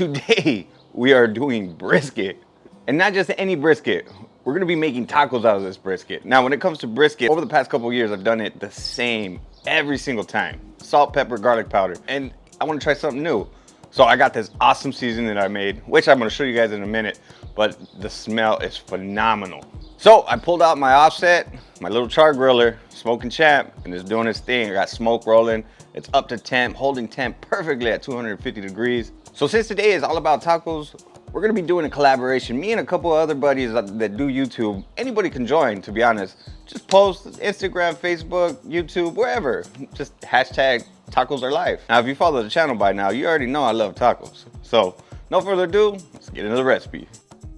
Today we are doing brisket, and not just any brisket. We're gonna be making tacos out of this brisket. Now, when it comes to brisket, over the past couple of years, I've done it the same every single time. Salt, pepper, garlic powder, and I wanna try something new. So I got this awesome seasoning that I made, which I'm gonna show you guys in a minute, but the smell is phenomenal. So I pulled out my offset, my little Char Griller Smokin Champ, and it's doing its thing. I got smoke rolling. It's up to temp, holding temp perfectly at 250 degrees. So since today is all about tacos, we're gonna be doing a collaboration. Me and a couple of other buddies that do YouTube. Anybody can join, to be honest. Just post Instagram, Facebook, YouTube, wherever. Just hashtag tacos are life. Now, if you follow the channel by now, you already know I love tacos. So no further ado, let's get into the recipe.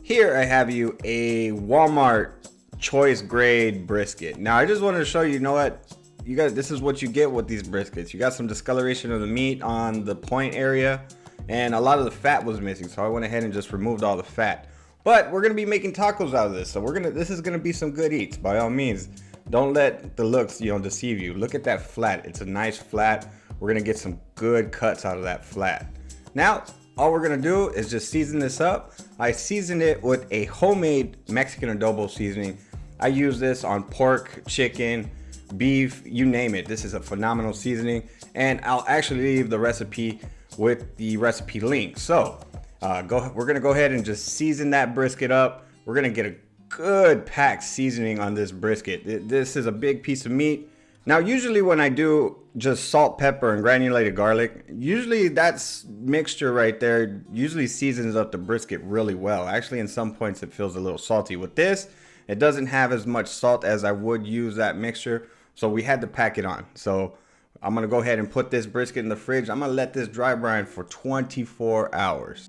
Here I have you a Walmart choice grade brisket. Now I just wanted to show you, you know what? You guys, this is what you get with these briskets. You got some discoloration of the meat on the point area, and a lot of the fat was missing, so I went ahead and just removed all the fat. But we're gonna be making tacos out of this, so this is gonna be some good eats. By all means, don't let the looks, deceive you. Look at that flat. It's a nice flat. We're gonna get some good cuts out of that flat. Now, all we're gonna do is just season this up. I seasoned it with a homemade Mexican adobo seasoning. I use this on pork, chicken, beef, you name it. This is a phenomenal seasoning, and I'll actually leave the recipe with the recipe link. So we're gonna go ahead and just season that brisket up. We're gonna get a good packed seasoning on this brisket. This is a big piece of meat. Now, usually when I do just salt, pepper, and granulated garlic, usually that's mixture right there usually seasons up the brisket really well. Actually, in some points it feels a little salty. With this, it doesn't have as much salt as I would use that mixture, so we had to pack it on. So I'm gonna go ahead and put this brisket in the fridge. I'm gonna let this dry brine for 24 hours.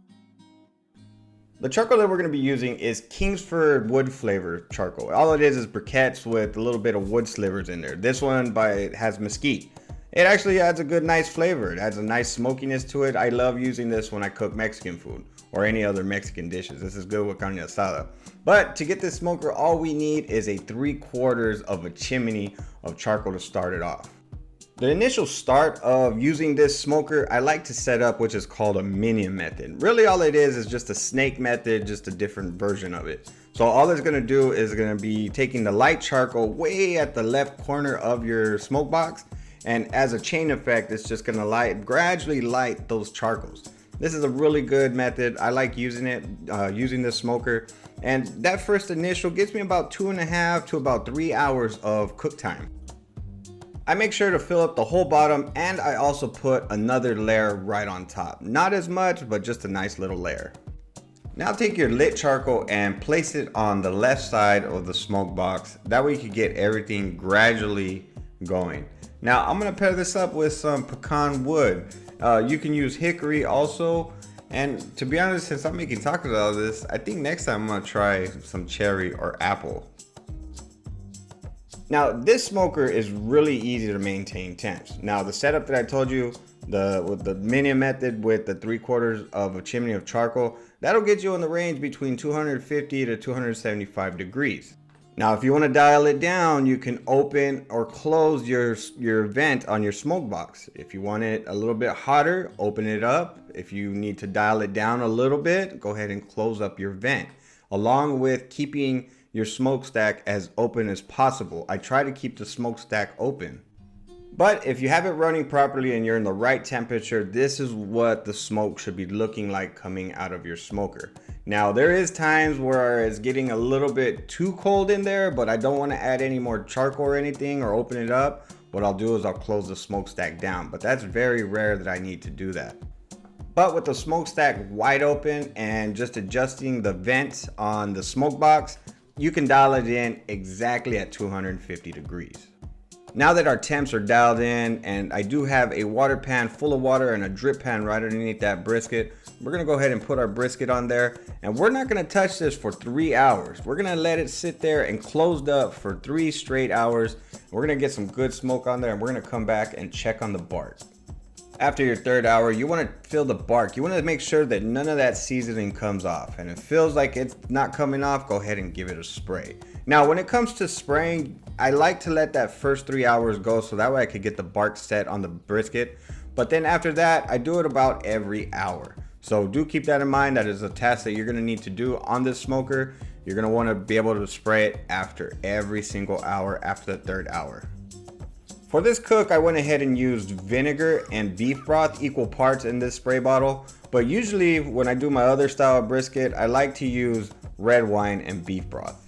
The charcoal that we're gonna be using is Kingsford wood flavored charcoal. All it is briquettes with a little bit of wood slivers in there. This one has mesquite. It actually adds a good, nice flavor. It adds a nice smokiness to it. I love using this when I cook Mexican food or any other Mexican dishes. This is good with carne asada. But to get this smoker, all we need is a 3/4 of a chimney of charcoal to start it off. The initial start of using this smoker, I like to set up, which is called a minion method. Really all it is just a snake method, just a different version of it. So all it's gonna do is gonna be taking the light charcoal way at the left corner of your smoke box, and as a chain effect, it's just gonna gradually light those charcoals. This is a really good method. I like using it, using this smoker. And that first initial gets me about 2.5 to about 3 hours of cook time. I make sure to fill up the whole bottom, and I also put another layer right on top. Not as much, but just a nice little layer. Now take your lit charcoal and place it on the left side of the smoke box. That way you can get everything gradually going. Now I'm gonna pair this up with some pecan wood. You can use hickory also. And to be honest, since I'm making tacos out of this, I think next time I'm gonna try some cherry or apple. Now, this smoker is really easy to maintain temps. Now, the setup that I told you, with the minion method with the 3/4 of a chimney of charcoal, that'll get you in the range between 250 to 275 degrees. Now, if you want to dial it down, you can open or close your vent on your smoke box. If you want it a little bit hotter, open it up. If you need to dial it down a little bit, go ahead and close up your vent, along with keeping your smokestack as open as possible. I try to keep the smokestack open. But if you have it running properly and you're in the right temperature, this is what the smoke should be looking like coming out of your smoker. Now, there is times where it's getting a little bit too cold in there, but I don't want to add any more charcoal or anything or open it up. What I'll do is I'll close the smokestack down, but that's very rare that I need to do that. But with the smokestack wide open and just adjusting the vent on the smoke box, you can dial it in exactly at 250 degrees. Now that our temps are dialed in, and I do have a water pan full of water and a drip pan right underneath that brisket, we're gonna go ahead and put our brisket on there, and we're not gonna touch this for 3 hours. We're gonna let it sit there and closed up for 3 straight hours. We're gonna get some good smoke on there, and we're gonna come back and check on the bark. After your 3rd hour, you want to feel the bark. You want to make sure that none of that seasoning comes off. And if it feels like it's not coming off, go ahead and give it a spray. Now, when it comes to spraying, I like to let that first 3 hours go so that way I could get the bark set on the brisket. But then after that, I do it about every hour. So do keep that in mind. That is a task that you're gonna need to do on this smoker. You're gonna wanna be able to spray it after every single hour, after the third hour. For this cook, I went ahead and used vinegar and beef broth, equal parts in this spray bottle. But usually when I do my other style of brisket, I like to use red wine and beef broth.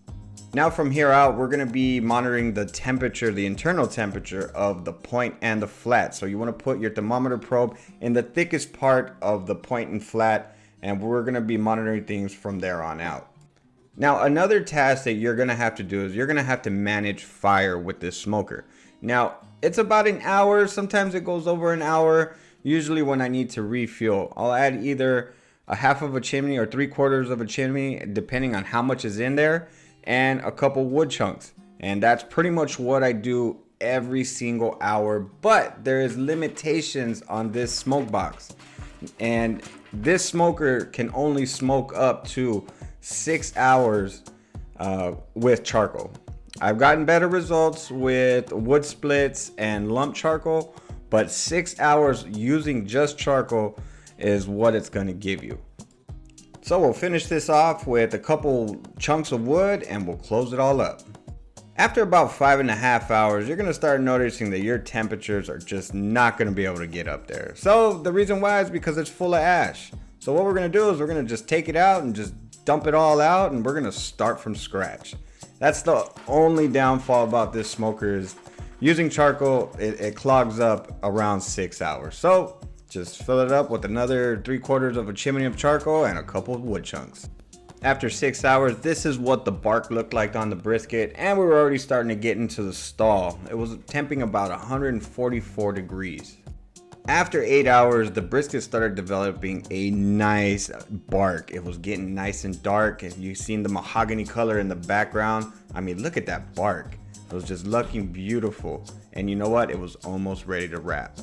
Now from here out, we're gonna be monitoring the temperature, the internal temperature of the point and the flat. So you wanna put your thermometer probe in the thickest part of the point and flat, and we're gonna be monitoring things from there on out. Now another task that you're gonna have to do is you're gonna have to manage fire with this smoker. Now it's about an hour, sometimes it goes over an hour. Usually when I need to refuel, I'll add either a half of a chimney or 3/4 of a chimney, depending on how much is in there, and a couple wood chunks. And that's pretty much what I do every single hour. But there is limitations on this smoke box. And this smoker can only smoke up to 6 hours with charcoal. I've gotten better results with wood splits and lump charcoal, but 6 hours using just charcoal is what it's gonna give you. So we'll finish this off with a couple chunks of wood and we'll close it all up. After about 5.5 hours, you're gonna start noticing that your temperatures are just not gonna be able to get up there. So the reason why is because it's full of ash. So what we're gonna do is we're gonna just take it out and just dump it all out, and we're gonna start from scratch. That's the only downfall about this smoker is using charcoal, it clogs up around 6 hours. So just fill it up with another 3/4 of a chimney of charcoal and a couple of wood chunks. After 6 hours, this is what the bark looked like on the brisket, and we were already starting to get into the stall. It was temping about 144 degrees. After 8 hours, the brisket started developing a nice bark. It was getting nice and dark, and you've seen the mahogany color in the background. I mean, look at that bark. It was just looking beautiful. And you know what? It was almost ready to wrap.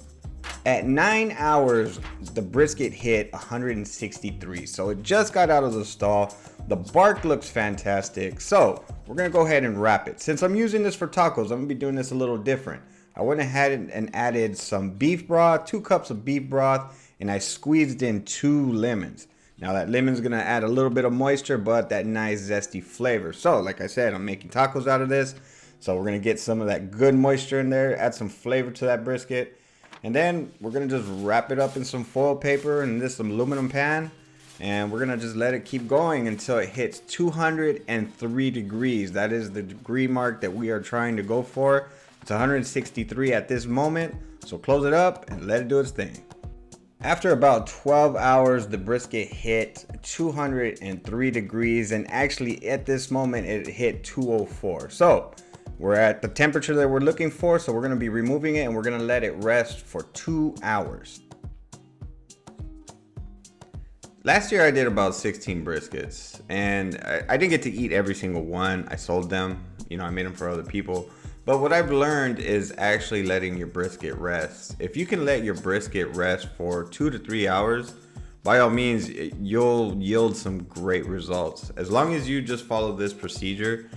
At 9 hours, the brisket hit 163. So it just got out of the stall. The bark looks fantastic. So we're gonna go ahead and wrap it. Since I'm using this for tacos, I'm gonna be doing this a little different. I went ahead and added some beef broth, 2 cups of beef broth, and I squeezed in 2 lemons. Now that lemon's gonna add a little bit of moisture, but that nice zesty flavor. So like I said, I'm making tacos out of this. So we're gonna get some of that good moisture in there, add some flavor to that brisket. And then we're gonna just wrap it up in some foil paper and this aluminum pan. And we're gonna just let it keep going until it hits 203 degrees. That is the degree mark that we are trying to go for. It's 163 at this moment. So close it up and let it do its thing. After about 12 hours, the brisket hit 203 degrees. And actually at this moment, it hit 204. So we're at the temperature that we're looking for, so we're gonna be removing it and we're gonna let it rest for 2 hours. Last year I did about 16 briskets, and I didn't get to eat every single one. I sold them, you know, I made them for other people. But what I've learned is actually letting your brisket rest. If you can let your brisket rest for 2 to 3 hours, by all means, you'll yield some great results. As long as you just follow this procedure,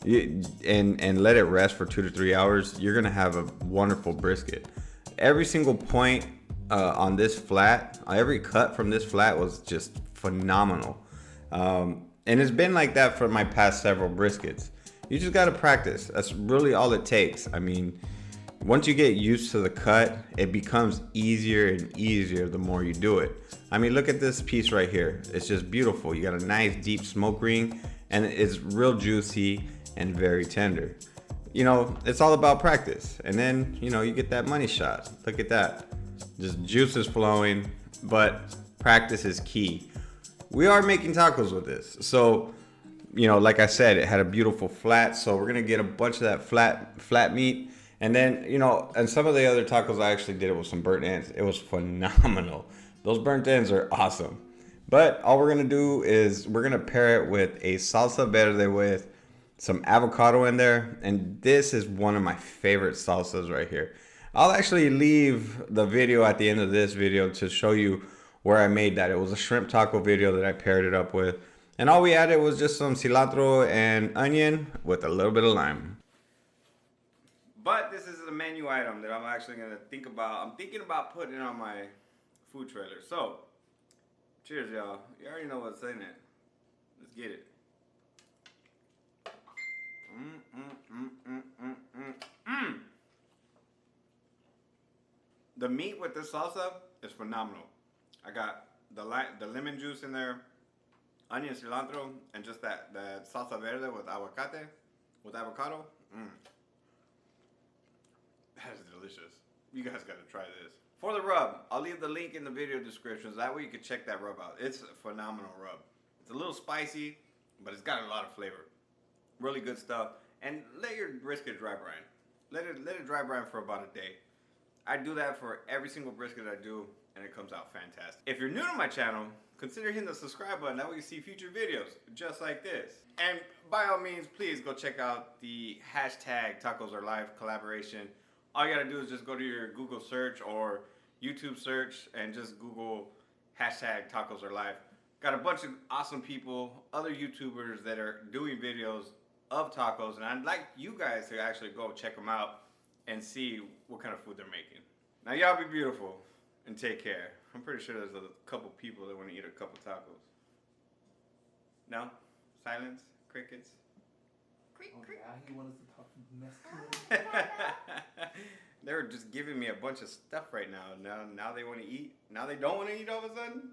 and let it rest for 2 to 3 hours, you're gonna have a wonderful brisket. Every single point on this flat, every cut from this flat was just phenomenal. And it's been like that for my past several briskets. You just gotta practice. That's really all it takes. I mean, once you get used to the cut, it becomes easier and easier the more you do it. I mean, look at this piece right here. It's just beautiful. You got a nice deep smoke ring, and it's real juicy and very tender. You know, it's all about practice. And then, you know, you get that money shot. Look at that. Just juices flowing, but practice is key. We are making tacos with this. So, you know, like I said, it had a beautiful flat. So we're gonna get a bunch of that flat meat. And then, you know, and some of the other tacos I actually did it with some burnt ends. It was phenomenal. Those burnt ends are awesome. But all we're gonna do is we're gonna pair it with a salsa verde with some avocado in there, and this is one of my favorite salsas right here. I'll actually leave the video at the end of this video to show you where I made that. It was a shrimp taco video that I paired it up with, and all we added was just some cilantro and onion with a little bit of lime. But this is a menu item that I'm actually gonna think about. I'm thinking about putting it on my food trailer. So Cheers, y'all. You already know what's in it. Let's get it. The meat with this salsa is phenomenal. I got the lemon juice in there, onion, cilantro, and just that salsa verde with avocado. That is delicious. You guys gotta try this. For the rub, I'll leave the link in the video descriptions. That way you can check that rub out. It's a phenomenal rub. It's a little spicy, but it's got a lot of flavor. Really good stuff. And let your brisket dry brine. Let it dry brine for about a day. I do that for every single brisket I do, and it comes out fantastic. If you're new to my channel, consider hitting the subscribe button. That way you see future videos just like this. And by all means, please go check out the hashtag Tacos Are Life collaboration. All you gotta do is just go to your Google search or YouTube search and just Google hashtag Tacos Are Life. Got a bunch of awesome people, other YouTubers that are doing videos of tacos, and I'd like you guys to actually go check them out and see what kind of food they're making. Now y'all be beautiful and take care. I'm pretty sure there's a couple people that want to eat a couple tacos. No? Silence? Crickets? Oh yeah, he wanted to talk mess to They were just giving me a bunch of stuff right now. Now they want to eat. Now they don't want to eat all of a sudden?